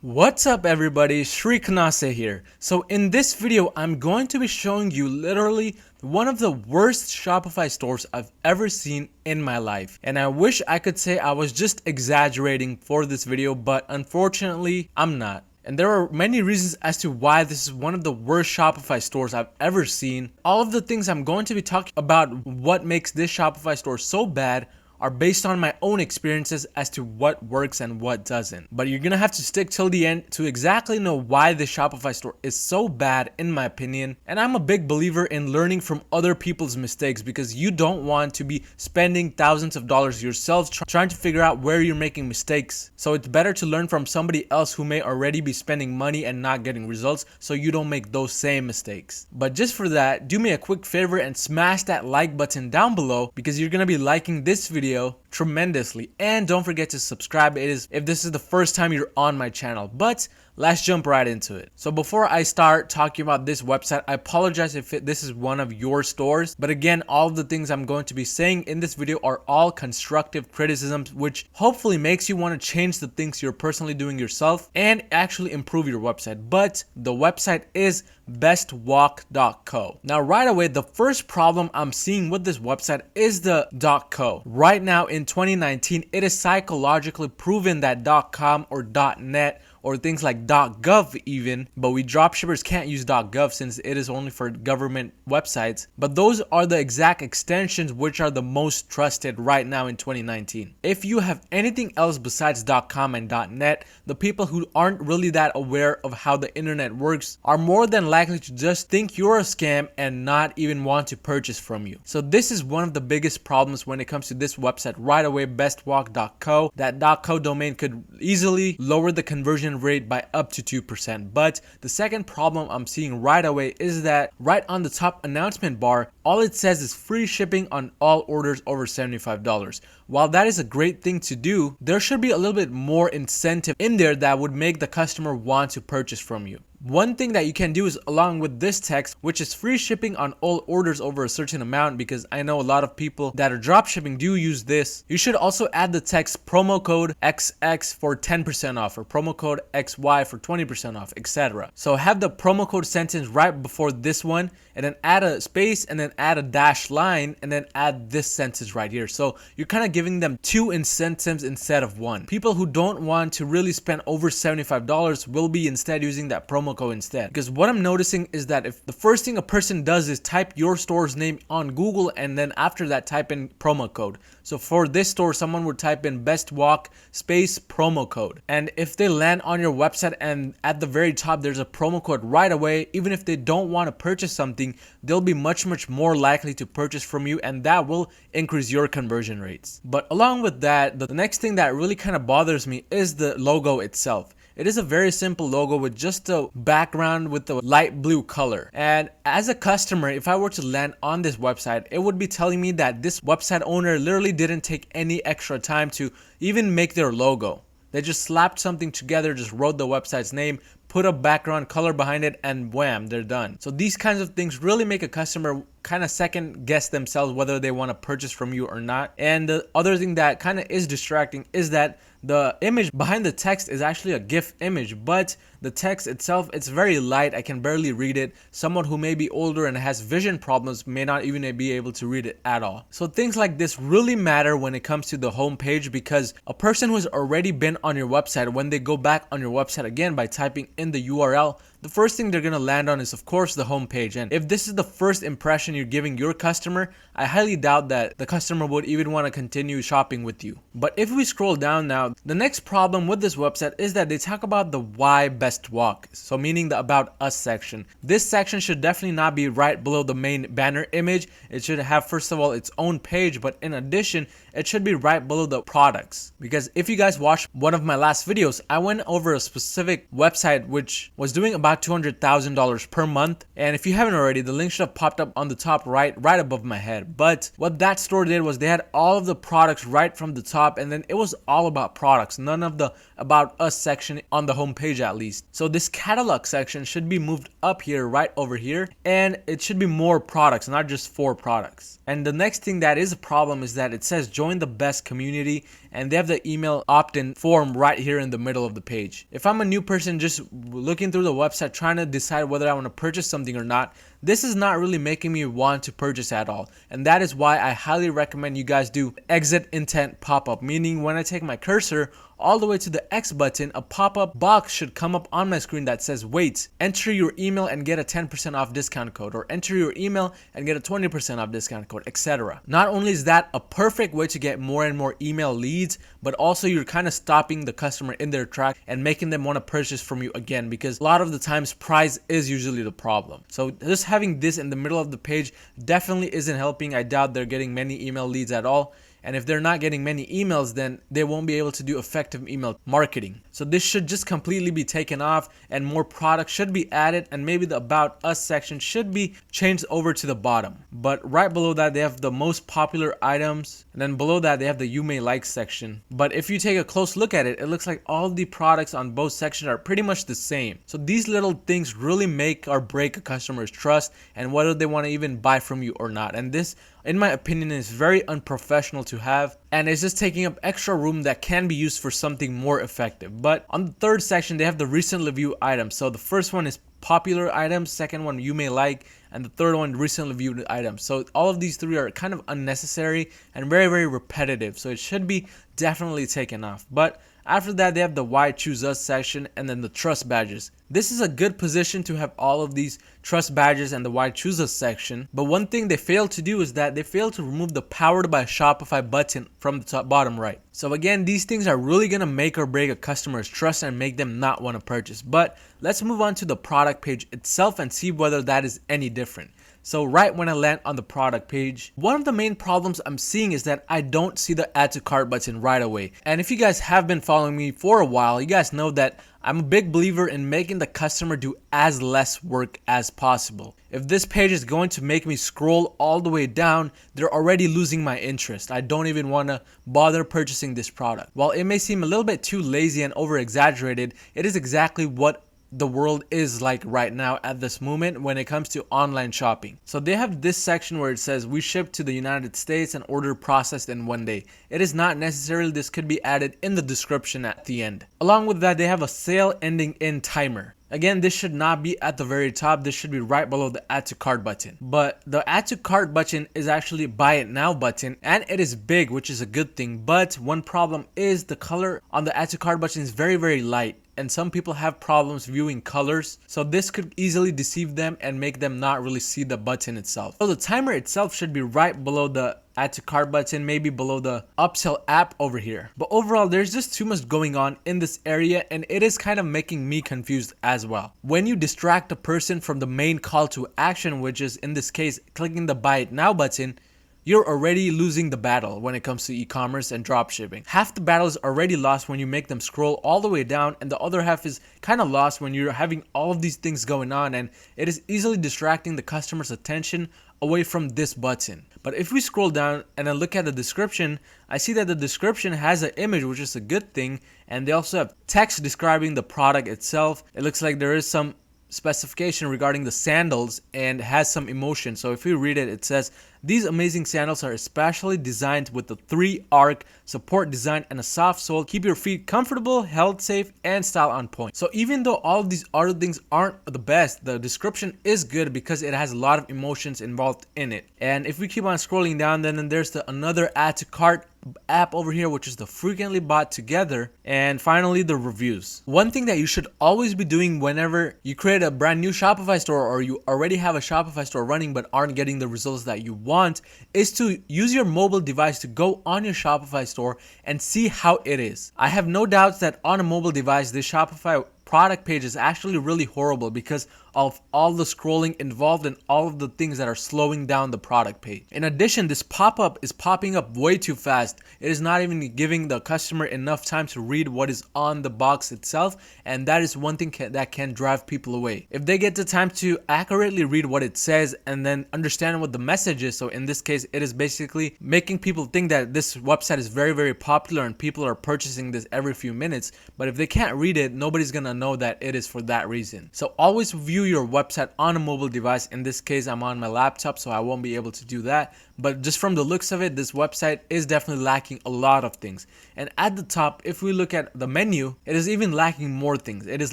What's up everybody, Shri Kanase here. So in this video, I'm going to be showing you literally one of the worst Shopify stores I've ever seen in my life. And I wish I could say I was just exaggerating for this video, but unfortunately, I'm not. And there are many reasons as to why this is one of the worst Shopify stores I've ever seen. All of the things I'm going to be talking about what makes this Shopify store so bad are based on my own experiences as to what works and what doesn't. But you're gonna have to stick till the end to exactly know why the Shopify store is so bad in my opinion. And I'm a big believer in learning from other people's mistakes because you don't want to be spending thousands of dollars yourself trying to figure out where you're making mistakes. So it's better to learn from somebody else who may already be spending money and not getting results so you don't make those same mistakes. But just for that, do me a quick favor and smash that like button down below because you're gonna be liking this video tremendously, and don't forget to subscribe if this is the first time you're on my channel. But let's jump right into it. So before I start talking about this website, I apologize if this is one of your stores, but again, all of the things I'm going to be saying in this video are all constructive criticisms, which hopefully makes you want to change the things you're personally doing yourself and actually improve your website. But the website is bestwalk.co. Now right away, the first problem I'm seeing with this website is the .co. Right now in 2019, it is psychologically proven that .com or .net or things like .gov even, but we dropshippers can't use .gov since it is only for government websites. But those are the exact extensions which are the most trusted right now in 2019. If you have anything else besides .com and .net, the people who aren't really that aware of how the internet works are more than likely to just think you're a scam and not even want to purchase from you. So this is one of the biggest problems when it comes to this website right away, bestwalk.co. That .co domain could easily lower the conversion rate by up to 2%. But the second problem I'm seeing right away is that right on the top announcement bar, all it says is free shipping on all orders over $75. While that is a great thing to do, there should be a little bit more incentive in there that would make the customer want to purchase from you. One thing that you can do is along with this text, which is free shipping on all orders over a certain amount, because I know a lot of people that are dropshipping do use this. You should also add the text promo code XX for 10% off or promo code XY for 20% off, etc. So have the promo code sentence right before this one and then add a space and then add a dash line and then add this sentence right here. So you're kind of giving them two incentives instead of one. People who don't want to really spend over $75 will be instead using that promo code instead. Because what I'm noticing is that if the first thing a person does is type your store's name on Google and then after that type in promo code. So for this store, someone would type in best walk space promo code. And if they land on your website and at the very top there's a promo code right away, even if they don't want to purchase something, they'll be much more likely to purchase from you, and that will increase your conversion rates. But along with that, the next thing that really kind of bothers me is the logo itself. It is a very simple logo with just a background with the light blue color. And as a customer, if I were to land on this website, it would be telling me that this website owner literally didn't take any extra time to even make their logo. They just slapped something together, just wrote the website's name, put a background color behind it, and wham, they're done. So these kinds of things really make a customer kind of second guess themselves whether they want to purchase from you or not. And the other thing that kind of is distracting is that the image behind the text is actually a GIF image, but the text itself, it's very light. I can barely read it. Someone who may be older and has vision problems may not even be able to read it at all. So things like this really matter when it comes to the home page, because a person who's already been on your website, when they go back on your website again by typing in the URL, the first thing they're going to land on is of course the home page. And if this is the first impression you're giving your customer, I highly doubt that the customer would even want to continue shopping with you. But if we scroll down now, the next problem with this website is that they talk about the why best walk. So meaning the about us section. This section should definitely not be right below the main banner image. It should have first of all its own page, but in addition, it should be right below the products. Because if you guys watched one of my last videos, I went over a specific website which was doing about $200,000 per month. And if you haven't already, the link should have popped up on the top right above my head. But what that store did was they had all of the products right from the top, and then it was all about products, none of the about us section on the home page at least. So this catalog section should be moved up here, right over here, and it should be more products, not just 4 products. And the next thing that is a problem is that it says join the best community, and they have the email opt-in form right here in the middle of the page. If I'm a new person just looking through the website trying to decide whether I want to purchase something or not, this is not really making me want to purchase at all. And that is why I highly recommend you guys do exit intent pop-up, meaning when I take my cursor all the way to the X button, a pop-up box should come up on my screen that says, wait, enter your email and get a 10% off discount code, or enter your email and get a 20% off discount code, etc. Not only is that a perfect way to get more and more email leads, but also you're kind of stopping the customer in their track and making them want to purchase from you again, because a lot of the times price is usually the problem. So just having this in the middle of the page definitely isn't helping. I doubt they're getting many email leads at all. And if they're not getting many emails, then they won't be able to do effective email marketing. So this should just completely be taken off, and more products should be added, and maybe the About Us section should be changed over to the bottom. But right below that, they have the most popular items, and then below that, they have the You May Like section. But if you take a close look at it, it looks like all the products on both sections are pretty much the same. So these little things really make or break a customer's trust and whether they want to even buy from you or not. And this, in my opinion, is very unprofessional to have, and it's just taking up extra room that can be used for something more effective. But on the third section, they have the recently viewed items. So the first one is popular items, second one You May Like, and the third one recently viewed items. So all of these three are kind of unnecessary and very repetitive, so it should be definitely taken off. But after that, they have the Why Choose Us section and then the trust badges. This is a good position to have all of these trust badges and the Why Choose Us section. But one thing they failed to do is that they failed to remove the Powered by Shopify button from the top bottom right. So again, these things are really going to make or break a customer's trust and make them not want to purchase. But let's move on to the product page itself and see whether that is any different. So right when I land on the product page, one of the main problems I'm seeing is that I don't see the add to cart button right away. And if you guys have been following me for a while, you guys know that I'm a big believer in making the customer do as less work as possible. If this page is going to make me scroll all the way down, they're already losing my interest. I don't even want to bother purchasing this product. While it may seem a little bit too lazy and over exaggerated, it is exactly what the world is like right now at this moment when it comes to online shopping. So they have this section where it says we ship to the United States and order processed in 1 day. It is not necessarily. This could be added in the description at the end. Along with that, they have a sale ending in timer. Again, this should not be at the very top. This should be right below the add to cart button. But the add to cart button is actually buy it now button, and it is big, which is a good thing. But one problem is the color on the add to cart button is very light, and some people have problems viewing colors. So this could easily deceive them and make them not really see the button itself. So the timer itself should be right below the add to cart button, maybe below the upsell app over here. But overall, there's just too much going on in this area, and it is kind of making me confused as well. When you distract a person from the main call to action, which is in this case clicking the buy it now button, you're already losing the battle when it comes to e-commerce and dropshipping. Half the battle is already lost when you make them scroll all the way down, and the other half is kind of lost when you're having all of these things going on, and it is easily distracting the customer's attention away from this button. But if we scroll down and I look at the description, I see that the description has an image, which is a good thing, and they also have text describing the product itself. It looks like there is some specification regarding the sandals and has some emotion. So if you read it, it says these amazing sandals are especially designed with the 3-arc support design and a soft sole. Keep your feet comfortable, health safe, and style on point. So even though all of these other things aren't the best, the description is good because it has a lot of emotions involved in it. And if we keep on scrolling down, then there's another add to cart app over here, which is the frequently bought together, and finally the reviews. One thing that you should always be doing whenever you create a brand new Shopify store, or you already have a Shopify store running but aren't getting the results that you want, is to use your mobile device to go on your Shopify store and see how it is. I have no doubts that on a mobile device, this Shopify product page is actually really horrible because of all the scrolling involved and all of the things that are slowing down the product page. In addition, this pop-up is popping up way too fast. It is not even giving the customer enough time to read what is on the box itself, and that is one thing that can drive people away. If they get the time to accurately read what it says and then understand what the message is, so in this case it is basically making people think that this website is very popular and people are purchasing this every few minutes, but if they can't read it, nobody's gonna know that it is for that reason. So always view your website on a mobile device. In this case, I'm on my laptop, so I won't be able to do that. but just from the looks of it, this website is definitely lacking a lot of things. And at the top, if we look at the menu, it is even lacking more things. It is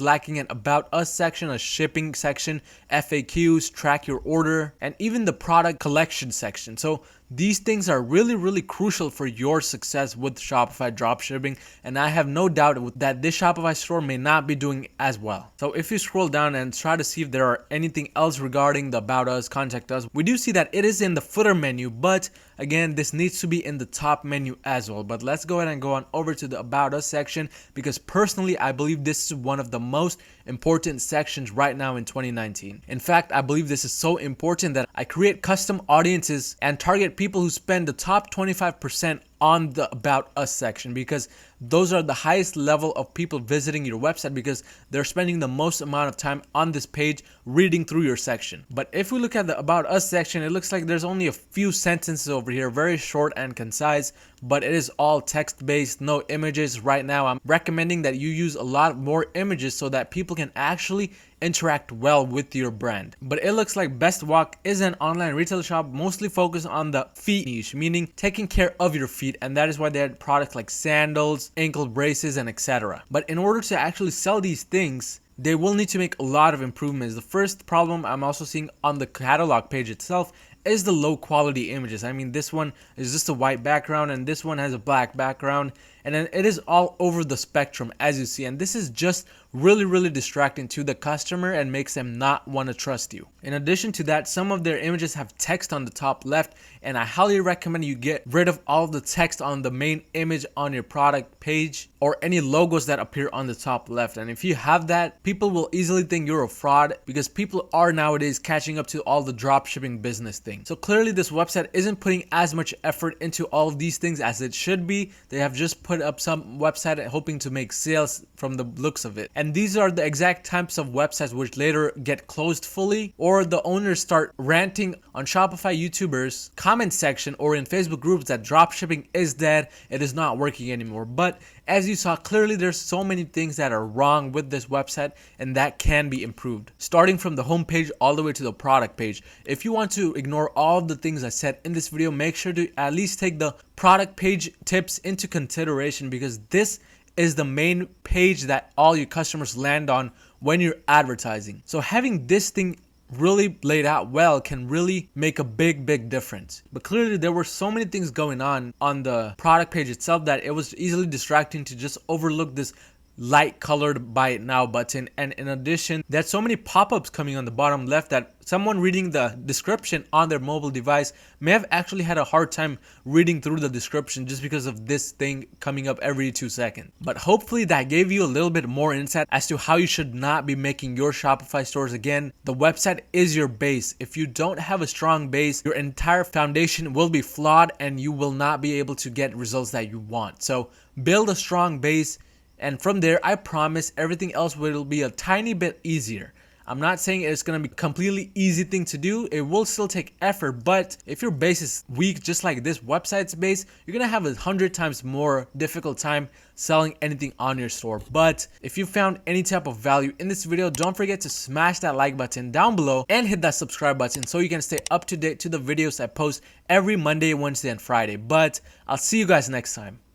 lacking an About Us section, a shipping section, FAQs, track your order, and even the product collection section. So these things are really crucial for your success with Shopify dropshipping, and I have no doubt that this Shopify store may not be doing as well. So if you scroll down and try to see if there are anything else regarding the About Us, Contact Us, we do see that it is in the footer menu, but again, this needs to be in the top menu as well. But let's go ahead and go on over to the About Us section, because personally I believe this is one of the most important sections right now in 2019. In fact, I believe this is so important that I create custom audiences and target people who spend the top 25% on the About Us section, because those are the highest level of people visiting your website, because they're spending the most amount of time on this page reading through your section. But if we look at the About Us section, it looks like there's only a few sentences over here, very short and concise, but it is all text based, no images. Right now I'm recommending that you use a lot more images so that people can actually interact well with your brand. But it looks like Best Walk is an online retail shop mostly focused on the feet niche, meaning taking care of your feet, and that is why they had products like sandals, ankle braces, and etc. But in order to actually sell these things, they will need to make a lot of improvements. The first problem I'm also seeing on the catalog page itself is the low quality images. I mean, this one is just a white background and this one has a black background, and then it is all over the spectrum as you see, and this is just really distracting to the customer and makes them not want to trust you. In addition to that, some of their images have text on the top left, and I highly recommend you get rid of all of the text on the main image on your product page or any logos that appear on the top left. And if you have that, people will easily think you're a fraud, because people are nowadays catching up to all the dropshipping business things. So clearly this website isn't putting as much effort into all of these things as it should be. They have just put up some website hoping to make sales from the looks of it. And these are the exact types of websites which later get closed fully, or the owners start ranting on Shopify YouTubers comment section or in Facebook groups that dropshipping is dead, it is not working anymore. But as you saw, clearly there's so many things that are wrong with this website and that can be improved. Starting from the home page all the way to the product page. If you want to ignore all the things I said in this video, make sure to at least take the product page tips into consideration, because this is the main page that all your customers land on when you're advertising. So having this thing really laid out well can really make a big difference. But clearly there were so many things going on the product page itself that it was easily distracting to just overlook this light colored buy it now button. And in addition, there's so many pop-ups coming on the bottom left that someone reading the description on their mobile device may have actually had a hard time reading through the description just because of this thing coming up every 2 seconds. But hopefully that gave you a little bit more insight as to how you should not be making your Shopify stores. Again, the website is your base. If you don't have a strong base, your entire foundation will be flawed and you will not be able to get results that you want. So build a strong base, and from there, I promise everything else will be a tiny bit easier. I'm not saying it's going to be a completely easy thing to do. It will still take effort, but if your base is weak, just like this website's base, you're going to have 100 times more difficult time selling anything on your store. But if you found any type of value in this video, don't forget to smash that like button down below and hit that subscribe button so you can stay up to date to the videos I post every Monday, Wednesday, and Friday. But I'll see you guys next time.